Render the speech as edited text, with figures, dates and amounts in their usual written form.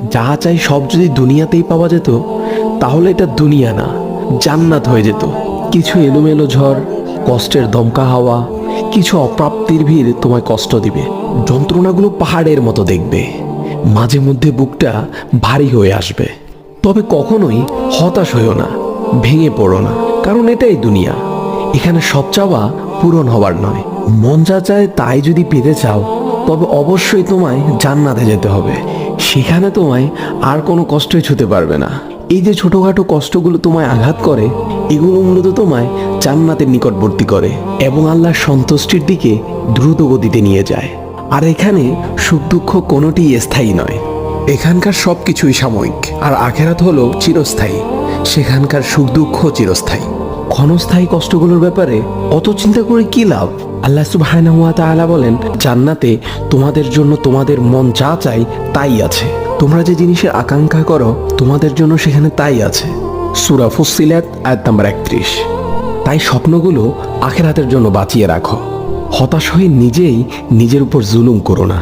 যা চাই সব যদি দুনিয়াতেই পাওয়া যেত, তাহলে এটা দুনিয়া না, জান্নাত হয়ে যেত। কিছু এলোমেলো ঝড়, কষ্টের দমকা হাওয়া, কিছু অপ্রাপ্তির ভিড় তোমায় কষ্ট দিবে। যন্ত্রণাগুলো পাহাড়ের মতো দেখবে, মাঝে মধ্যে বুকটা ভারী হয়ে আসবে। তবে কখনোই হতাশ হইও না, ভেঙে পড়ো না, কারণ এটাই দুনিয়া। এখানে সব চাওয়া পূরণ হবার নয়। মন যা চায় তাই যদি পেতে চাও, তবে অবশ্যই তোমায় জান্নাতে যেতে হবে। সেখানে তোমায় আর কোনো কষ্টই ছুতে পারবে না। এই যে ছোটখাটো কষ্টগুলো তোমায় আঘাত করে, এগুলো মূলত তোমায় জান্নাতের নিকটবর্তী করে এবং আল্লাহর সন্তুষ্টির দিকে দ্রুত গতিতে নিয়ে যায়। আর এখানে সুখ দুঃখ কোনোটিই স্থায়ী নয়। এখানকার সব কিছুই সাময়িক, আর আখেরাত হলো চিরস্থায়ী। সেখানকার সুখ দুঃখ চিরস্থায়ী। ক্ষণস্থায়ী কষ্টগুলোর ব্যাপারে অত চিন্তা করে কি লাভ? আল্লাহ সুবহানাহু ওয়া তাআলা বলেন, জান্নাতে তোমাদের জন্য তোমাদের মন যা চাই তাই আছে। তোমরা যে জিনিসের আকাঙ্ক্ষা করো, তোমাদের জন্য সেখানে তাই আছে। সূরা ফুসসিলাত আয়াত নাম্বার 31। তাই স্বপ্নগুলো আখিরাতের জন্য বাঁচিয়ে রাখো। হতাশ হয়ে নিজেই নিজের উপর জুলুম করো না।